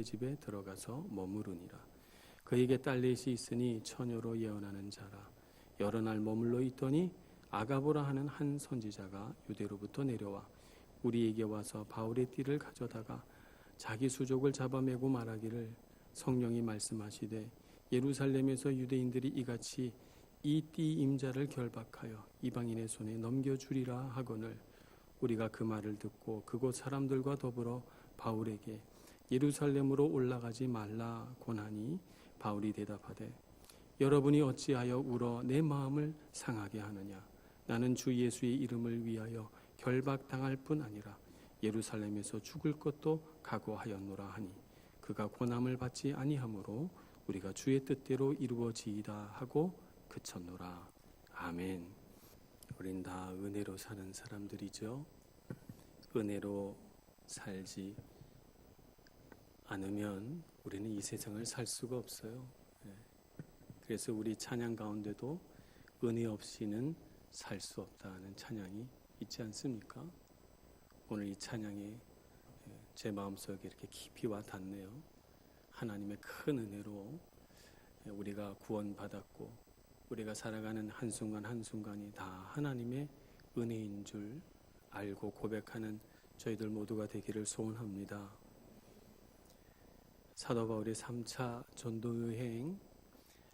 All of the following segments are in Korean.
빌립의 집에 들어가서 머무르니라. 그에게 딸넷이 있으니 처녀로 예언하는 자라. 여러 날 머물러 있더니 아가보라 하는 한 선지자가 유대로부터 내려와 우리에게 와서 바울의 띠를 가져다가 자기 수족을 잡아매고 말하기를 성령이 말씀하시되 예루살렘에서 유대인들이 이같이 이 띠 임자를 결박하여 이방인의 손에 넘겨주리라 하거늘 우리가 그 말을 듣고 그곳 사람들과 더불어 바울에게 예루살렘으로 올라가지 말라 고하니 바울이 대답하되 여러분이 어찌하여 울어 내 마음을 상하게 하느냐. 나는 주 예수의 이름을 위하여 결박당할 뿐 아니라 예루살렘에서 죽을 것도 각오하였노라 하니 그가 고난을 받지 아니하므로 우리가 주의 뜻대로 이루어지이다 하고 그쳤노라. 아멘. 우린 다 은혜로 사는 사람들이죠. 은혜로 살지 않으면 우리는 이 세상을 살 수가 없어요. 그래서 우리 찬양 가운데도 은혜 없이는 살 수 없다는 찬양이 있지 않습니까? 오늘 이 찬양이 제 마음속에 이렇게 깊이 와 닿네요. 하나님의 큰 은혜로 우리가 구원받았고 우리가 살아가는 한순간 한순간이 다 하나님의 은혜인 줄 알고 고백하는 저희들 모두가 되기를 소원합니다. 사도 바울의 3차 전도여행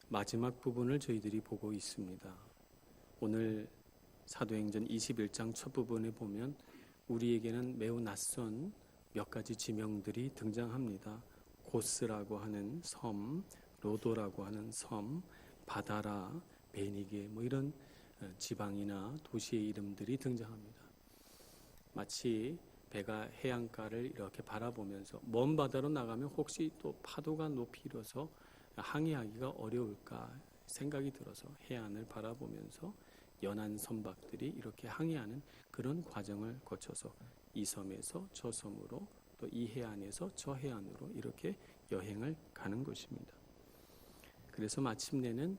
마지막 부분을 저희들이 보고 있습니다. 오늘 사도행전 21장 첫 부분에 보면 우리에게는 매우 낯선 몇 가지 지명들이 등장합니다. 고스라고 하는 섬, 로도라고 하는 섬, 바다라, 베니게 이런 지방이나 도시의 이름들이 등장합니다. 마치 배가 해안가를 이렇게 바라보면서 먼 바다로 나가면 혹시 또 파도가 높이 일어서 항해하기가 어려울까 생각이 들어서 해안을 바라보면서 연안 선박들이 이렇게 항해하는 그런 과정을 거쳐서 이 섬에서 저 섬으로 또 이 해안에서 저 해안으로 이렇게 여행을 가는 것입니다. 그래서 마침내는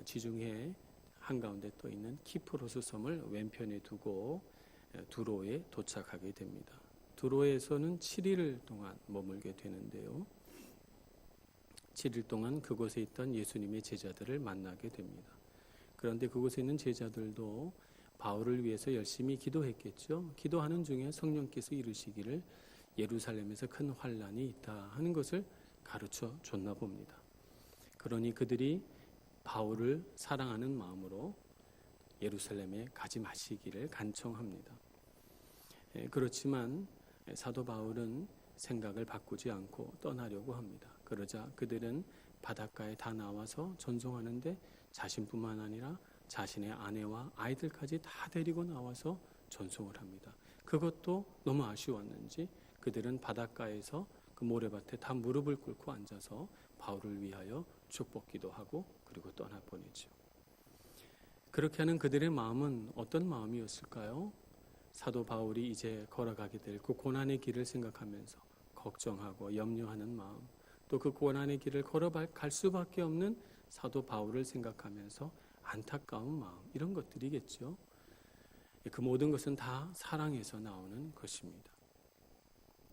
지중해 한가운데 떠 있는 키프로스 섬을 왼편에 두고 두로에 도착하게 됩니다. 두로에서는 7일 동안 머물게 되는데요. 7일 동안 그곳에 있던 예수님의 제자들을 만나게 됩니다. 그런데 그곳에 있는 제자들도 바울을 위해서 열심히 기도했겠죠. 기도하는 중에 성령께서 이르시기를 예루살렘에서 큰 환란이 있다 하는 것을 가르쳐 줬나 봅니다. 그러니 그들이 바울을 사랑하는 마음으로 예루살렘에 가지 마시기를 간청합니다. 그렇지만 사도 바울은 생각을 바꾸지 않고 떠나려고 합니다. 그러자 그들은 바닷가에 다 나와서 전송하는데 자신뿐만 아니라 자신의 아내와 아이들까지 다 데리고 나와서 전송을 합니다. 그것도 너무 아쉬웠는지 그들은 바닷가에서 그 모래밭에 다 무릎을 꿇고 앉아서 바울을 위하여 축복기도 하고 그리고 떠나보내죠. 그렇게 하는 그들의 마음은 어떤 마음이었을까요? 사도 바울이 이제 걸어가게 될 그 고난의 길을 생각하면서 걱정하고 염려하는 마음, 또 그 고난의 길을 걸어갈 수밖에 없는 사도 바울을 생각하면서 안타까운 마음, 이런 것들이겠죠. 그 모든 것은 다 사랑에서 나오는 것입니다.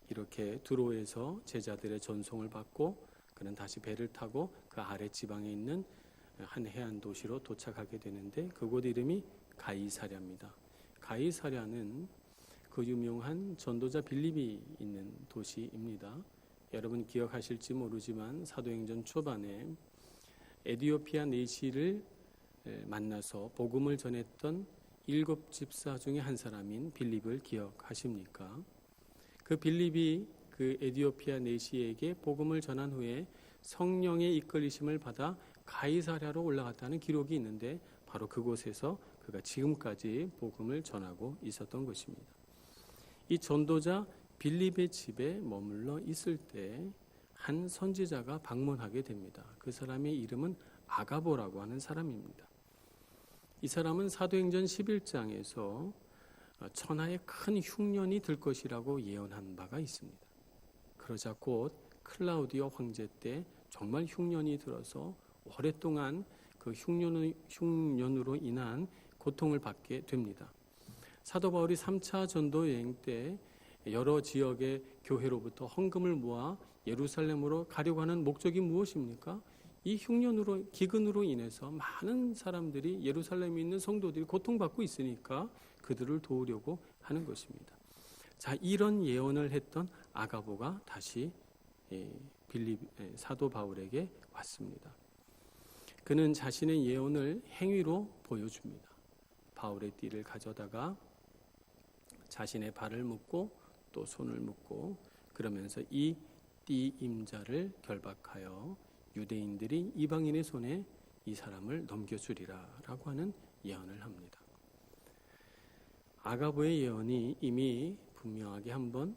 이렇게 두로에서 제자들의 전송을 받고 그는 다시 배를 타고 그 아래 지방에 있는 한 해안 도시로 도착하게 되는데 그곳 이름이 가이사랴입니다. 가이사랴는 그 유명한 전도자 빌립이 있는 도시입니다. 여러분 기억하실지 모르지만 사도행전 초반에 에티오피아 내시를 만나서 복음을 전했던 7집사 중에 한 사람인 빌립을 기억하십니까? 그 빌립이 그 에티오피아 내시에게 복음을 전한 후에 성령의 이끌리심을 받아 가이사랴로 올라갔다는 기록이 있는데 바로 그곳에서 그가 지금까지 복음을 전하고 있었던 것입니다. 이 전도자 빌립의 집에 머물러 있을 때 한 선지자가 방문하게 됩니다. 그 사람의 이름은 아가보라고 하는 사람입니다. 이 사람은 사도행전 11장에서 천하에 큰 흉년이 들 것이라고 예언한 바가 있습니다. 그러자 곧 클라우디오 황제 때 정말 흉년이 들어서 오랫동안 그 흉년으로 인한 고통을 받게 됩니다. 사도 바울이 3차 전도 여행 때 여러 지역의 교회로부터 헌금을 모아 예루살렘으로 가려고 하는 목적이 무엇입니까? 이 흉년으로 기근으로 인해서 많은 사람들이 예루살렘에 있는 성도들이 고통받고 있으니까 그들을 도우려고 하는 것입니다. 자, 이런 예언을 했던 아가보가 다시 사도 바울에게 왔습니다. 그는 자신의 예언을 행위로 보여줍니다. 바울의 띠를 가져다가 자신의 발을 묶고 또 손을 묶고 그러면서 이 띠 임자를 결박하여 유대인들이 이방인의 손에 이 사람을 넘겨주리라 라고 하는 예언을 합니다. 아가보의 예언이 이미 분명하게 한번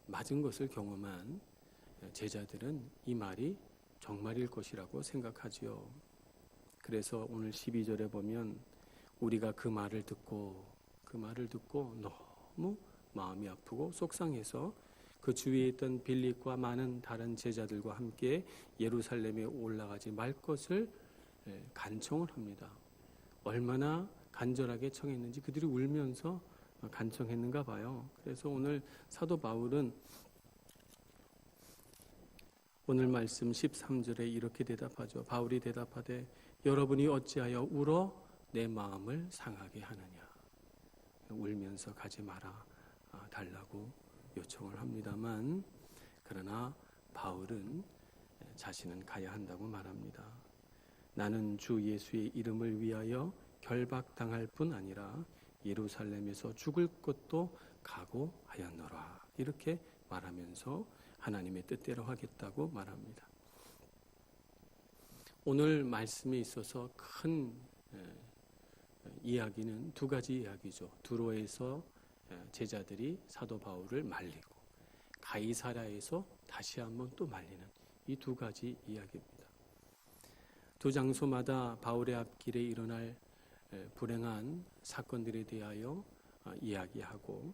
맞은 것을 경험한 제자들은 이 말이 정말일 것이라고 생각하지요. 그래서 오늘 12절에 보면 우리가 그 말을 듣고 너무 마음이 아프고 속상해서 그 주위에 있던 빌립과 많은 다른 제자들과 함께 예루살렘에 올라가지 말 것을 간청을 합니다. 얼마나 간절하게 청했는지 그들이 울면서 간청했는가 봐요. 그래서 오늘 사도 바울은 오늘 말씀 13절에 이렇게 대답하죠. 바울이 대답하되 여러분이 어찌하여 울어 내 마음을 상하게 하느냐. 울면서 가지 말아 달라고 요청을 합니다만 그러나 바울은 자신은 가야 한다고 말합니다. 나는 주 예수의 이름을 위하여 결박당할 뿐 아니라 예루살렘에서 죽을 것도 각오하였노라. 이렇게 말하면서 하나님의 뜻대로 하겠다고 말합니다. 오늘 말씀에 있어서 큰 이야기는 두 가지 이야기죠. 두로에서 제자들이 사도 바울을 말리고 가이사랴에서 다시 한번 또 말리는 이 두 가지 이야기입니다. 두 장소마다 바울의 앞길에 일어날 불행한 사건들에 대하여 이야기하고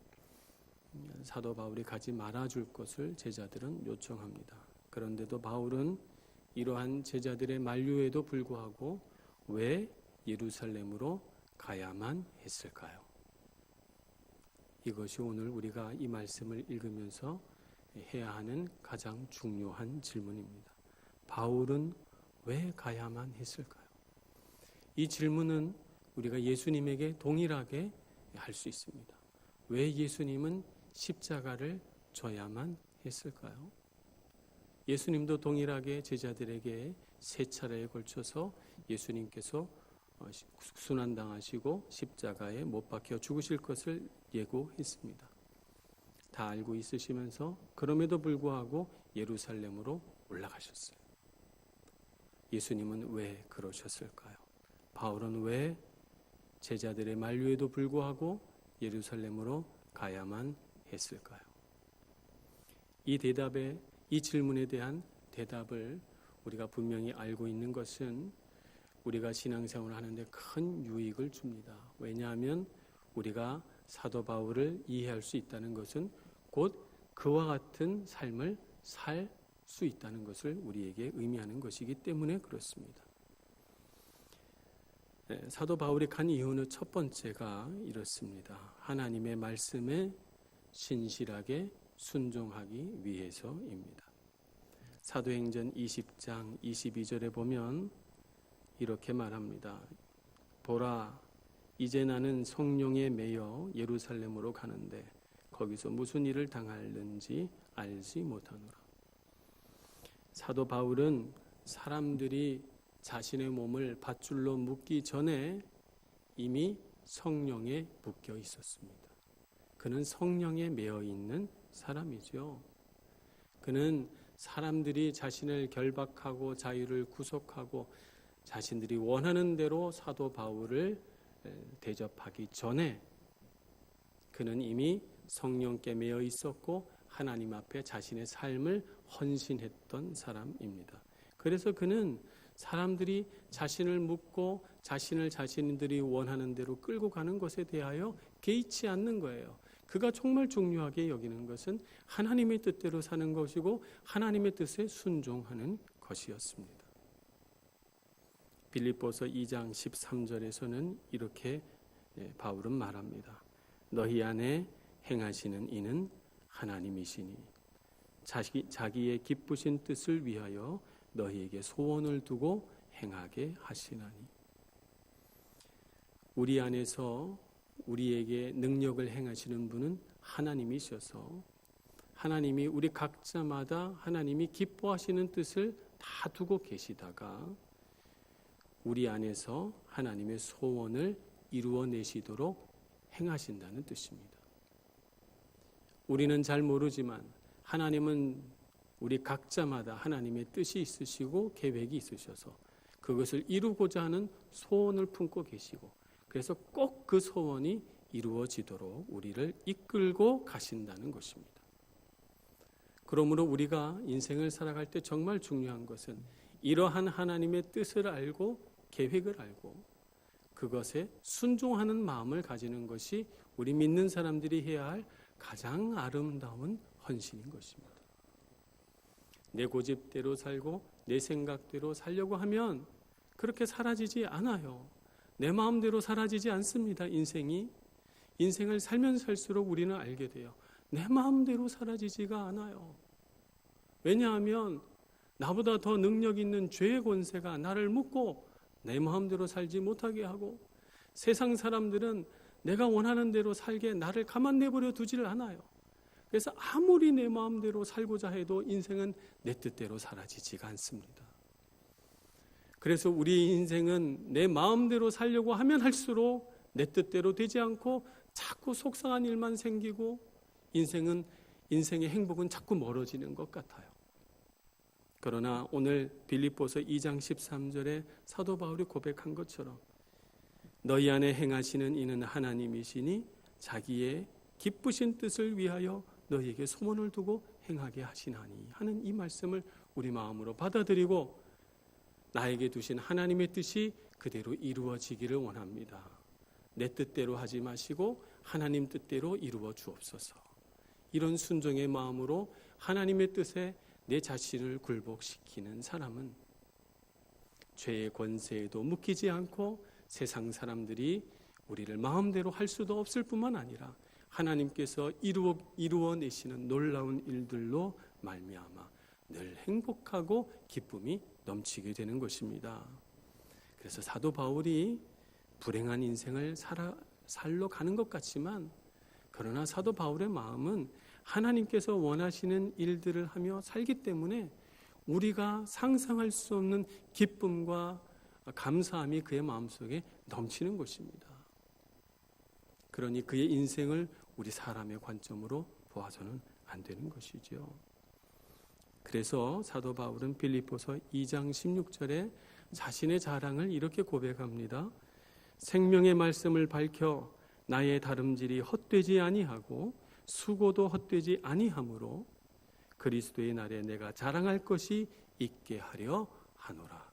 사도 바울이 가지 말아줄 것을 제자들은 요청합니다. 그런데도 바울은 이러한 제자들의 만류에도 불구하고 왜 예루살렘으로 가야만 했을까요? 이것이 오늘 우리가 이 말씀을 읽으면서 해야 하는 가장 중요한 질문입니다. 바울은 왜 가야만 했을까요? 이 질문은 우리가 예수님에게 동일하게 할 수 있습니다. 왜 예수님은 십자가를 져야만 했을까요? 예수님도 동일하게 제자들에게 세 차례에 걸쳐서 예수님께서 순환당하시고 십자가에 못 박혀 죽으실 것을 예고했습니다. 다 알고 있으시면서 그럼에도 불구하고 예루살렘으로 올라가셨어요. 예수님은 왜 그러셨을까요? 바울은 왜 제자들의 만류에도 불구하고 예루살렘으로 가야만 했을까요? 이 질문에 대한 대답을 우리가 분명히 알고 있는 것은 우리가 신앙생활을 하는데 큰 유익을 줍니다. 왜냐하면 우리가 사도 바울을 이해할 수 있다는 것은 곧 그와 같은 삶을 살 수 있다는 것을 우리에게 의미하는 것이기 때문에 그렇습니다. 사도 바울이 간 이유는 첫 번째가 이렇습니다. 하나님의 말씀에 신실하게 순종하기 위해서입니다. 사도행전 20장 22절에 보면 이렇게 말합니다. 보라, 이제 나는 성령에 매여 예루살렘으로 가는데 거기서 무슨 일을 당하는지 알지 못하노라. 사도 바울은 사람들이 자신의 몸을 밧줄로 묶기 전에 이미 성령에 묶여 있었습니다. 그는 성령에 매여 있는 사람이죠. 그는 사람들이 자신을 결박하고 자유를 구속하고 자신들이 원하는 대로 사도 바울을 대접하기 전에 그는 이미 성령께 매여 있었고 하나님 앞에 자신의 삶을 헌신했던 사람입니다. 그래서 그는 사람들이 자신을 묻고 자신들이 원하는 대로 끌고 가는 것에 대하여 개의치 않는 거예요. 그가 정말 중요하게 여기는 것은 하나님의 뜻대로 사는 것이고 하나님의 뜻에 순종하는 것이었습니다. 빌립보서 2장 13절에서는 이렇게 바울은 말합니다. 너희 안에 행하시는 이는 하나님이시니 자기의 기쁘신 뜻을 위하여 너희에게 소원을 두고 행하게 하시나니. 우리 안에서 우리에게 능력을 행하시는 분은 하나님이셔서 하나님이 우리 각자마다 하나님이 기뻐하시는 뜻을 다 두고 계시다가 우리 안에서 하나님의 소원을 이루어내시도록 행하신다는 뜻입니다. 우리는 잘 모르지만 하나님은 우리 각자마다 하나님의 뜻이 있으시고 계획이 있으셔서 그것을 이루고자 하는 소원을 품고 계시고 그래서 꼭 그 소원이 이루어지도록 우리를 이끌고 가신다는 것입니다. 그러므로 우리가 인생을 살아갈 때 정말 중요한 것은 이러한 하나님의 뜻을 알고 계획을 알고 그것에 순종하는 마음을 가지는 것이 우리 믿는 사람들이 해야 할 가장 아름다운 헌신인 것입니다. 내 고집대로 살고 내 생각대로 살려고 하면 그렇게 사라지지 않아요. 내 마음대로 사라지지 않습니다. 인생을 살면 살수록 우리는 알게 돼요. 내 마음대로 사라지지가 않아요. 왜냐하면 나보다 더 능력 있는 죄의 권세가 나를 묶고 내 마음대로 살지 못하게 하고 세상 사람들은 내가 원하는 대로 살게 나를 가만 내버려 두지를 않아요. 그래서 아무리 내 마음대로 살고자 해도 인생은 내 뜻대로 사라지지가 않습니다. 그래서 우리 인생은 내 마음대로 살려고 하면 할수록 내 뜻대로 되지 않고 자꾸 속상한 일만 생기고 인생의 행복은 자꾸 멀어지는 것 같아요. 그러나 오늘 빌립보서 2장 13절에 사도 바울이 고백한 것처럼 너희 안에 행하시는 이는 하나님이시니 자기의 기쁘신 뜻을 위하여 너희에게 소원을 두고 행하게 하시나니 하는 이 말씀을 우리 마음으로 받아들이고 나에게 두신 하나님의 뜻이 그대로 이루어지기를 원합니다. 내 뜻대로 하지 마시고 하나님 뜻대로 이루어 주옵소서. 이런 순종의 마음으로 하나님의 뜻에 내 자신을 굴복시키는 사람은 죄의 권세에도 묶이지 않고 세상 사람들이 우리를 마음대로 할 수도 없을 뿐만 아니라 하나님께서 이루어내시는 놀라운 일들로 말미암아 늘 행복하고 기쁨이 넘치게 되는 것입니다. 그래서 사도 바울이 불행한 인생을 살러 가는 것 같지만 그러나 사도 바울의 마음은 하나님께서 원하시는 일들을 하며 살기 때문에 우리가 상상할 수 없는 기쁨과 감사함이 그의 마음속에 넘치는 것입니다. 그러니 그의 인생을 우리 사람의 관점으로 보아서는 안 되는 것이죠. 그래서 사도 바울은 빌립보서 2장 16절에 자신의 자랑을 이렇게 고백합니다. 생명의 말씀을 밝혀 나의 다름질이 헛되지 아니하고 수고도 헛되지 아니하므로 그리스도의 날에 내가 자랑할 것이 있게 하려 하노라.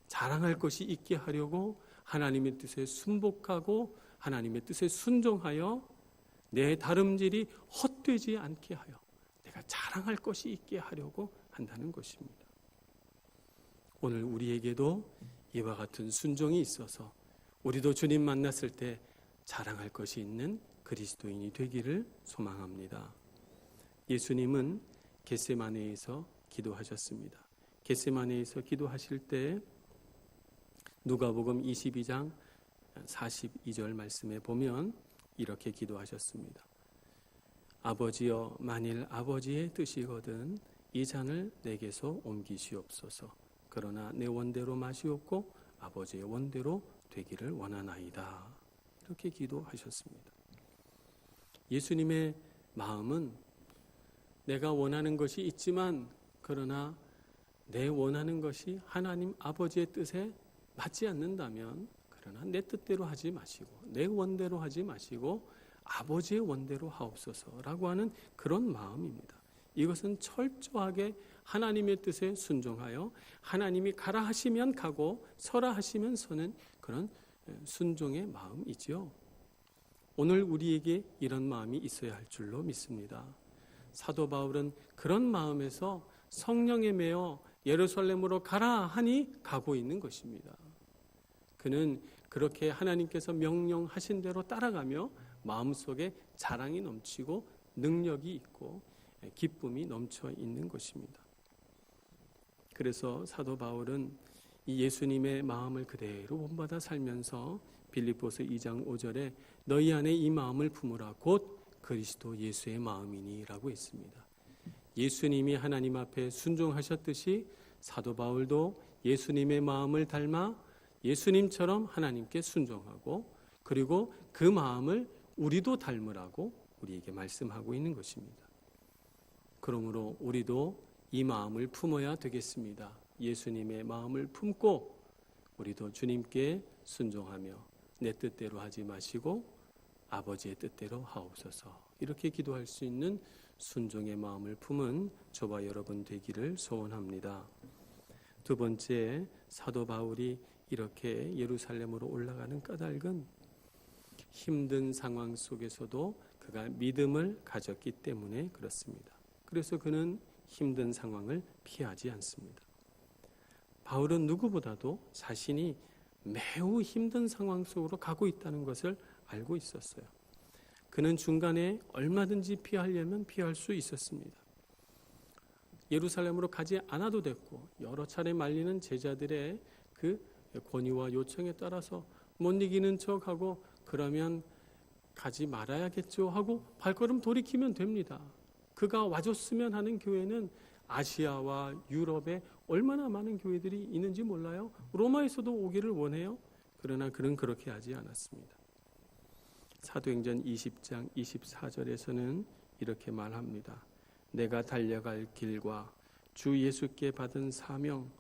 자랑할 것이 있게 하려고 하나님의 뜻에 순복하고 하나님의 뜻에 순종하여 내 다름질이 헛되지 않게 하여 내가 자랑할 것이 있게 하려고 한다는 것입니다. 오늘 우리에게도 이와 같은 순종이 있어서 우리도 주님 만났을 때 자랑할 것이 있는 그리스도인이 되기를 소망합니다. 예수님은 겟세마네에서 기도하셨습니다. 겟세마네에서 기도하실 때 누가복음 22장 42절 말씀에 보면 이렇게 기도하셨습니다. 아버지여 만일 아버지의 뜻이거든 이 잔을 내게서 옮기시옵소서. 그러나 내 원대로 마시옵고 아버지의 원대로 되기를 원하나이다. 이렇게 기도하셨습니다. 예수님의 마음은 내가 원하는 것이 있지만 그러나 내 원하는 것이 하나님 아버지의 뜻에 맞지 않는다면 그러나 내 뜻대로 하지 마시고 내 원대로 하지 마시고 아버지의 원대로 하옵소서라고 하는 그런 마음입니다. 이것은 철저하게 하나님의 뜻에 순종하여 하나님이 가라 하시면 가고 서라 하시면 서는 그런 순종의 마음이지요. 오늘 우리에게 이런 마음이 있어야 할 줄로 믿습니다. 사도 바울은 그런 마음에서 성령에 매여 예루살렘으로 가라 하니 가고 있는 것입니다. 그는 그렇게 하나님께서 명령하신 대로 따라가며 마음속에 자랑이 넘치고 능력이 있고 기쁨이 넘쳐 있는 것입니다. 그래서 사도 바울은 이 예수님의 마음을 그대로 본받아 살면서 빌립보서 2장 5절에 너희 안에 이 마음을 품으라 곧 그리스도 예수의 마음이니라고 했습니다. 예수님이 하나님 앞에 순종하셨듯이 사도 바울도 예수님의 마음을 닮아 예수님처럼 하나님께 순종하고 그리고 그 마음을 우리도 닮으라고 우리에게 말씀하고 있는 것입니다. 그러므로 우리도 이 마음을 품어야 되겠습니다. 예수님의 마음을 품고 우리도 주님께 순종하며 내 뜻대로 하지 마시고 아버지의 뜻대로 하옵소서 이렇게 기도할 수 있는 순종의 마음을 품은 저와 여러분 되기를 소원합니다. 두 번째, 사도 바울이 이렇게 예루살렘으로 올라가는 까닭은 힘든 상황 속에서도 그가 믿음을 가졌기 때문에 그렇습니다. 그래서 그는 힘든 상황을 피하지 않습니다. 바울은 누구보다도 자신이 매우 힘든 상황 속으로 가고 있다는 것을 알고 있었어요. 그는 중간에 얼마든지 피하려면 피할 수 있었습니다. 예루살렘으로 가지 않아도 됐고 여러 차례 말리는 제자들의 그 권유와 요청에 따라서 못 이기는 척하고 그러면 가지 말아야겠죠 하고 발걸음 돌이키면 됩니다. 그가 와줬으면 하는 교회는 아시아와 유럽에 얼마나 많은 교회들이 있는지 몰라요? 로마에서도 오기를 원해요. 그러나 그는 그렇게 하지 않았습니다. 사도행전 20장 24절에서는 이렇게 말합니다. 내가 달려갈 길과 주 예수께 받은 사명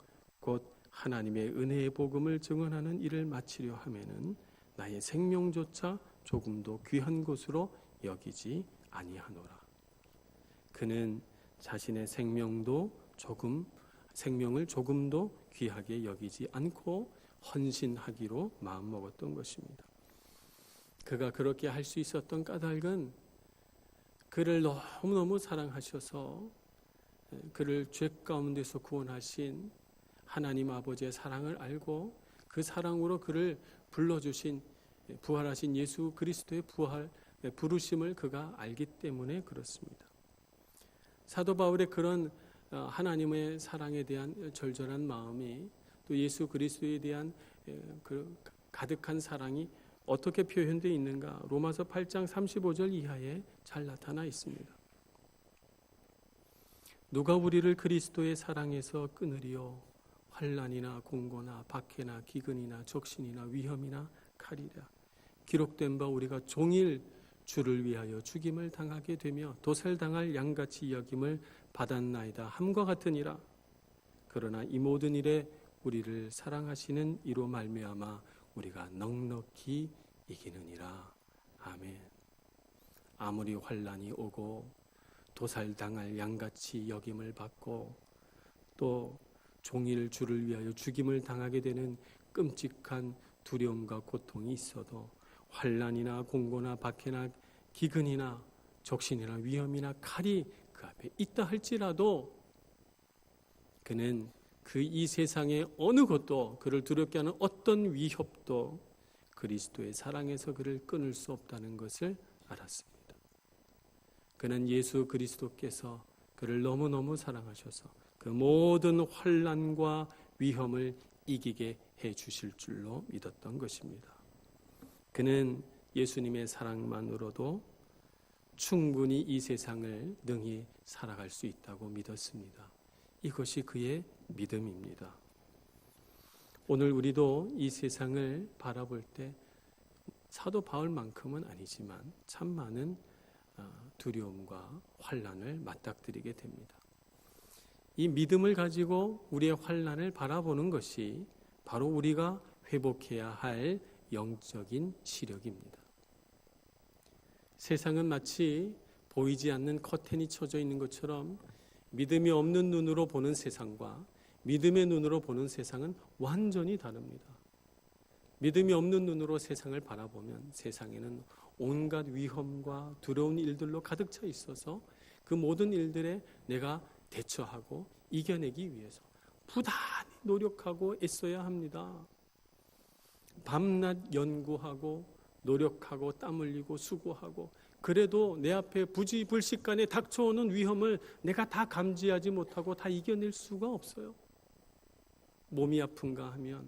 곧 하나님의 은혜의 복음을 증언하는 일을 마치려 하면은 나의 생명조차 조금도 귀한 것으로 여기지 아니하노라. 그는 자신의 생명을 조금도 귀하게 여기지 않고 헌신하기로 마음먹었던 것입니다. 그가 그렇게 할 수 있었던 까닭은 그를 너무너무 사랑하셔서 그를 죄 가운데서 구원하신 하나님 아버지의 사랑을 알고 그 사랑으로 그를 불러주신 부활하신 예수 그리스도의 부르심을 그가 알기 때문에 그렇습니다. 사도 바울의 그런 하나님의 사랑에 대한 절절한 마음이 또 예수 그리스도에 대한 그 가득한 사랑이 어떻게 표현되어 있는가? 로마서 8장 35절 이하에 잘 나타나 있습니다. 누가 우리를 그리스도의 사랑에서 끊으리요? 환난이나 공고나 박해나 기근이나 적신이나 위험이나 칼이라. 기록된 바 우리가 종일 주를 위하여 죽임을 당하게 되며 도살당할 양같이 여김을 받았나이다 함과 같으니라. 그러나 이 모든 일에 우리를 사랑하시는 이로 말미암아 우리가 넉넉히 이기느니라. 아멘. 아무리 환난이 오고 도살당할 양같이 여김을 받고 또 종일 주를 위하여 죽임을 당하게 되는 끔찍한 두려움과 고통이 있어도 환난이나 공고나 박해나 기근이나 적신이나 위험이나 칼이 그 앞에 있다 할지라도 그는 그 이 세상의 어느 것도 그를 두렵게 하는 어떤 위협도 그리스도의 사랑에서 그를 끊을 수 없다는 것을 알았습니다. 그는 예수 그리스도께서 그를 너무너무 사랑하셔서 그 모든 환난과 위험을 이기게 해 주실 줄로 믿었던 것입니다. 그는 예수님의 사랑만으로도 충분히 이 세상을 능히 살아갈 수 있다고 믿었습니다. 이것이 그의 믿음입니다. 오늘 우리도 이 세상을 바라볼 때 사도 바울만큼은 아니지만 참 많은 두려움과 환난을 맞닥뜨리게 됩니다. 이 믿음을 가지고 우리의 환난을 바라보는 것이 바로 우리가 회복해야 할 영적인 시력입니다. 세상은 마치 보이지 않는 커튼이 쳐져 있는 것처럼 믿음이 없는 눈으로 보는 세상과 믿음의 눈으로 보는 세상은 완전히 다릅니다. 믿음이 없는 눈으로 세상을 바라보면 세상에는 온갖 위험과 두려운 일들로 가득 차 있어서 그 모든 일들에 내가 대처하고 이겨내기 위해서 부단히 노력하고 애써야 합니다. 밤낮 연구하고 노력하고 땀 흘리고 수고하고 그래도 내 앞에 부지불식간에 닥쳐오는 위험을 내가 다 감지하지 못하고 다 이겨낼 수가 없어요. 몸이 아픈가 하면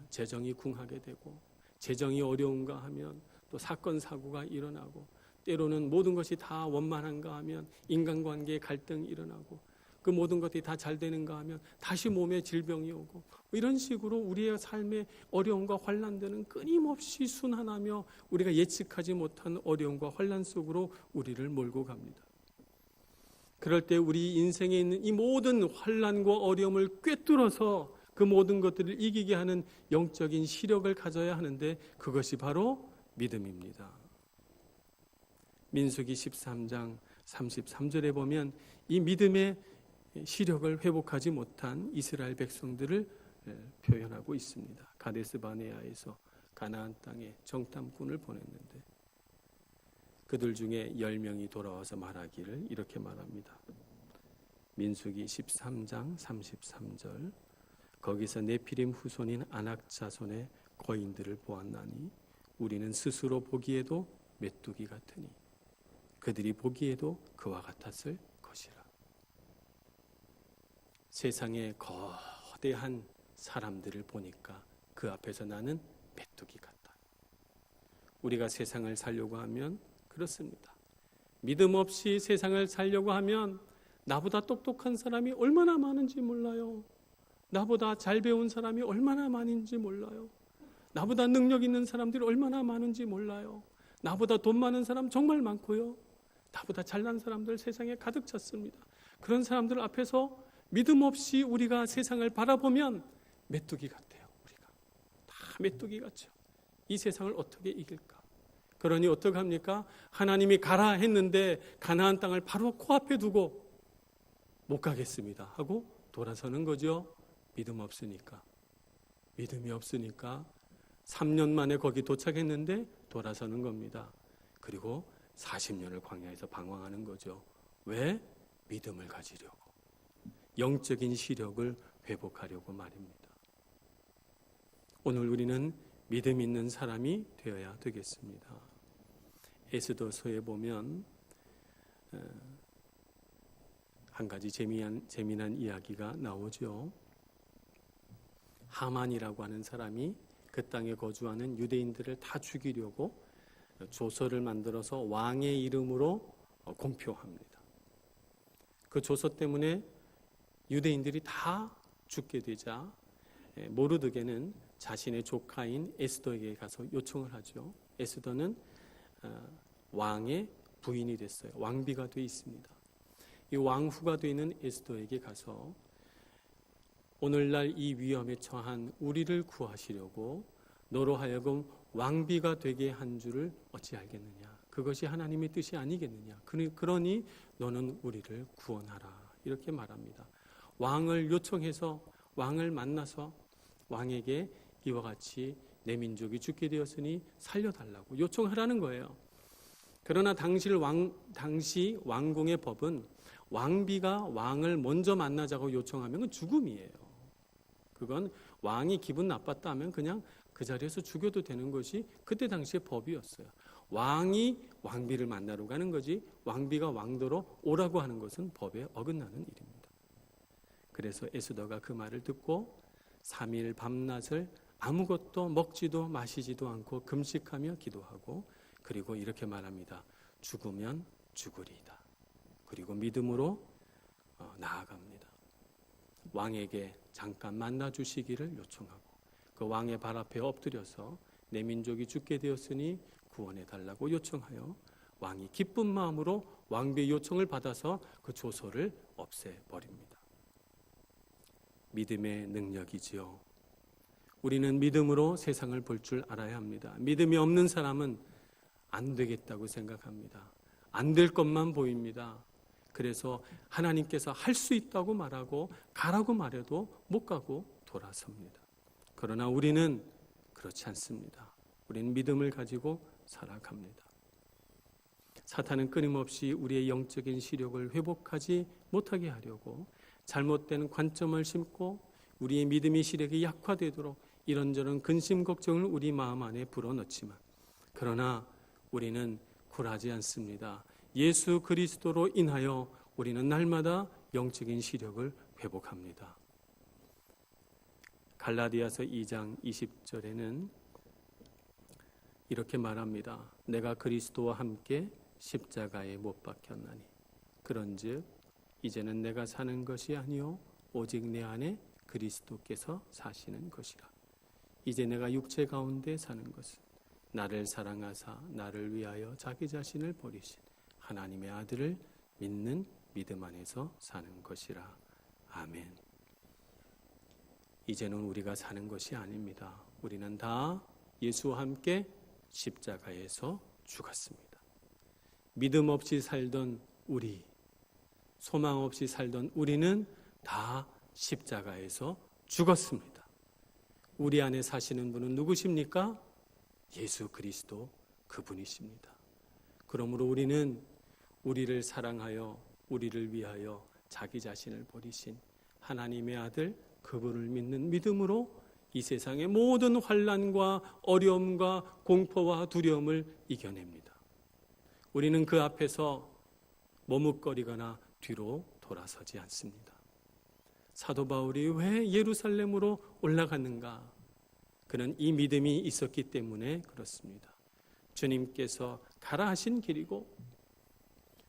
재정이 궁하게 되고, 재정이 어려운가 하면 또 사건 사고가 일어나고, 때로는 모든 것이 다 원만한가 하면 인간관계에 갈등이 일어나고, 그 모든 것들이 다 잘 되는가 하면 다시 몸에 질병이 오고, 이런 식으로 우리의 삶의 어려움과 환난들은 끊임없이 순환하며 우리가 예측하지 못한 어려움과 환난 속으로 우리를 몰고 갑니다. 그럴 때 우리 인생에 있는 이 모든 환난과 어려움을 꿰뚫어서 그 모든 것들을 이기게 하는 영적인 시력을 가져야 하는데, 그것이 바로 믿음입니다. 민수기 13장 33절에 보면 이 믿음의 시력을 회복하지 못한 이스라엘 백성들을 표현하고 있습니다. 가데스 바네아에서 가나안 땅에 정탐꾼을 보냈는데 그들 중에 10명이 돌아와서 말하기를 이렇게 말합니다. 민수기 13장 33절, 거기서 네피림 후손인 아낙 자손의 거인들을 보았나니 우리는 스스로 보기에도 메뚜기 같으니 그들이 보기에도 그와 같았을 것이라. 세상의 거대한 사람들을 보니까 그 앞에서 나는 메뚜기 같다. 우리가 세상을 살려고 하면 그렇습니다. 믿음 없이 세상을 살려고 하면 나보다 똑똑한 사람이 얼마나 많은지 몰라요. 나보다 잘 배운 사람이 얼마나 많은지 몰라요. 나보다 능력 있는 사람들이 얼마나 많은지 몰라요. 나보다 돈 많은 사람 정말 많고요. 나보다 잘난 사람들 세상에 가득 찼습니다. 그런 사람들 앞에서 믿음 없이 우리가 세상을 바라보면 메뚜기 같아요. 우리가 다 메뚜기 같죠. 이 세상을 어떻게 이길까? 그러니 어떡합니까? 하나님이 가라 했는데 가나안 땅을 바로 코앞에 두고 못 가겠습니다 하고 돌아서는 거죠. 믿음 없으니까. 믿음이 없으니까 3년 만에 거기 도착했는데 돌아서는 겁니다. 그리고 40년을 광야에서 방황하는 거죠. 왜? 믿음을 가지려고. 영적인 시력을 회복하려고 말입니다. 오늘 우리는 믿음 있는 사람이 되어야 되겠습니다. 에스더서에 보면 한 가지 재미난 이야기가 나오죠. 하만이라고 하는 사람이 그 땅에 거주하는 유대인들을 다 죽이려고 조서를 만들어서 왕의 이름으로 공표합니다. 그 조서 때문에 유대인들이 다 죽게 되자 모르드게는 자신의 조카인 에스더에게 가서 요청을 하죠. 에스더는 왕의 부인이 됐어요. 왕비가 돼 있습니다. 이 왕후가 되는 에스더에게 가서 오늘날 이 위험에 처한 우리를 구하시려고 너로 하여금 왕비가 되게 한 줄을 어찌 알겠느냐. 그것이 하나님의 뜻이 아니겠느냐. 그러니 너는 우리를 구원하라. 이렇게 말합니다. 왕을 요청해서 왕을 만나서 왕에게 이와 같이 내 민족이 죽게 되었으니 살려달라고 요청하라는 거예요. 그러나 당시 왕궁의 법은 왕비가 왕을 먼저 만나자고 요청하면 그건 죽음이에요. 그건 왕이 기분 나빴다 하면 그냥 그 자리에서 죽여도 되는 것이 그때 당시의 법이었어요. 왕이 왕비를 만나러 가는 거지 왕비가 왕도로 오라고 하는 것은 법에 어긋나는 일입니다. 그래서 에스더가 그 말을 듣고 3일 밤낮을 아무것도 먹지도 마시지도 않고 금식하며 기도하고 그리고 이렇게 말합니다. 죽으면 죽으리이다. 그리고 믿음으로 나아갑니다. 왕에게 잠깐 만나 주시기를 요청하고 그 왕의 발 앞에 엎드려서 내 민족이 죽게 되었으니 구원해 달라고 요청하여 왕이 기쁜 마음으로 왕비의 요청을 받아서 그 조서를 없애버립니다. 믿음의 능력이지요. 우리는 믿음으로 세상을 볼 줄 알아야 합니다. 믿음이 없는 사람은 안 되겠다고 생각합니다. 안 될 것만 보입니다. 그래서 하나님께서 할 수 있다고 말하고 가라고 말해도 못 가고 돌아섭니다. 그러나 우리는 그렇지 않습니다. 우리는 믿음을 가지고 살아갑니다. 사탄은 끊임없이 우리의 영적인 시력을 회복하지 못하게 하려고 잘못된 관점을 심고 우리의 믿음의 시력이 약화되도록 이런저런 근심 걱정을 우리 마음 안에 불어넣지만 그러나 우리는 굴하지 않습니다. 예수 그리스도로 인하여 우리는 날마다 영적인 시력을 회복합니다. 갈라디아서 2장 20절에는 이렇게 말합니다. 내가 그리스도와 함께 십자가에 못 박혔나니 그런즉 이제는 내가 사는 것이 아니요 오직 내 안에 그리스도께서 사시는 것이라. 이제 내가 육체 가운데 사는 것은 나를 사랑하사 나를 위하여 자기 자신을 버리신 하나님의 아들을 믿는 믿음 안에서 사는 것이라. 아멘. 이제는 우리가 사는 것이 아닙니다. 우리는 다 예수와 함께 십자가에서 죽었습니다. 믿음 없이 살던 우리, 소망 없이 살던 우리는 다 십자가에서 죽었습니다. 우리 안에 사시는 분은 누구십니까? 예수 그리스도 그분이십니다. 그러므로 우리는 우리를 사랑하여 우리를 위하여 자기 자신을 버리신 하나님의 아들 그분을 믿는 믿음으로 이 세상의 모든 환난과 어려움과 공포와 두려움을 이겨냅니다. 우리는 그 앞에서 머뭇거리거나 뒤로 돌아서지 않습니다. 사도 바울이 왜 예루살렘으로 올라갔는가? 그는 이 믿음이 있었기 때문에 그렇습니다. 주님께서 가라 하신 길이고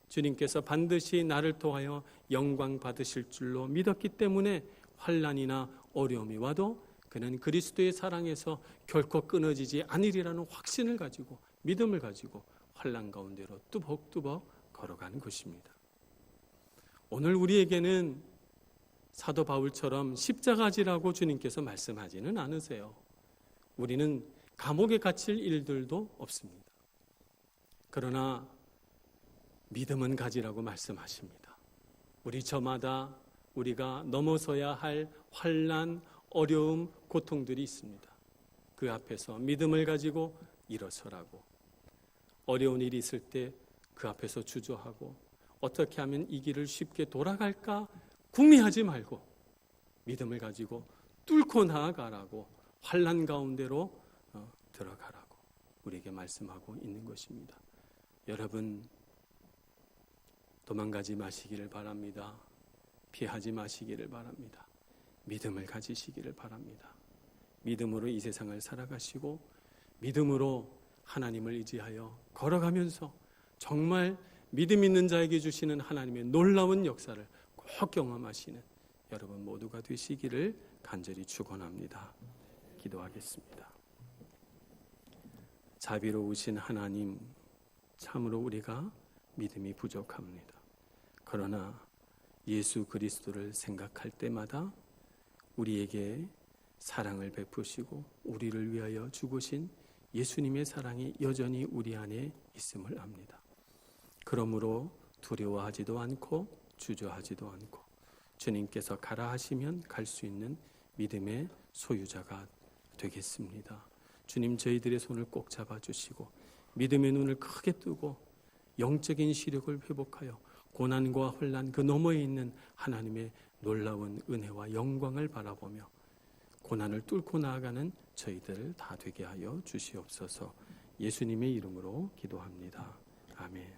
주님께서 반드시 나를 통하여 영광 받으실 줄로 믿었기 때문에 환난이나 어려움이 와도 그는 그리스도의 사랑에서 결코 끊어지지 않으리라는 확신을 가지고 믿음을 가지고 환난 가운데로 뚜벅뚜벅 걸어가는 것입니다. 오늘 우리에게는 사도 바울처럼 십자가지라고 주님께서 말씀하지는 않으세요. 우리는 감옥에 갇힐 일들도 없습니다. 그러나 믿음은 가지라고 말씀하십니다. 우리 저마다 우리가 넘어서야 할 환난, 어려움, 고통들이 있습니다. 그 앞에서 믿음을 가지고 일어서라고. 어려운 일이 있을 때 그 앞에서 주저하고 어떻게 하면 이 길을 쉽게 돌아갈까 궁리하지 말고 믿음을 가지고 뚫고 나아가라고 환난 가운데로 들어가라고 우리에게 말씀하고 있는 것입니다. 여러분 도망가지 마시기를 바랍니다. 피하지 마시기를 바랍니다. 믿음을 가지시기를 바랍니다. 믿음으로 이 세상을 살아가시고 믿음으로 하나님을 의지하여 걸어가면서 정말 믿음 있는 자에게 주시는 하나님의 놀라운 역사를 꼭 경험하시는 여러분 모두가 되시기를 간절히 축원합니다. 기도하겠습니다. 자비로우신 하나님, 참으로 우리가 믿음이 부족합니다. 그러나 예수 그리스도를 생각할 때마다 우리에게 사랑을 베푸시고 우리를 위하여 죽으신 예수님의 사랑이 여전히 우리 안에 있음을 압니다. 그러므로 두려워하지도 않고 주저하지도 않고 주님께서 가라 하시면 갈 수 있는 믿음의 소유자가 되겠습니다. 주님 저희들의 손을 꼭 잡아주시고 믿음의 눈을 크게 뜨고 영적인 시력을 회복하여 고난과 혼란 그 너머에 있는 하나님의 놀라운 은혜와 영광을 바라보며 고난을 뚫고 나아가는 저희들 다 되게 하여 주시옵소서. 예수님의 이름으로 기도합니다. 아멘.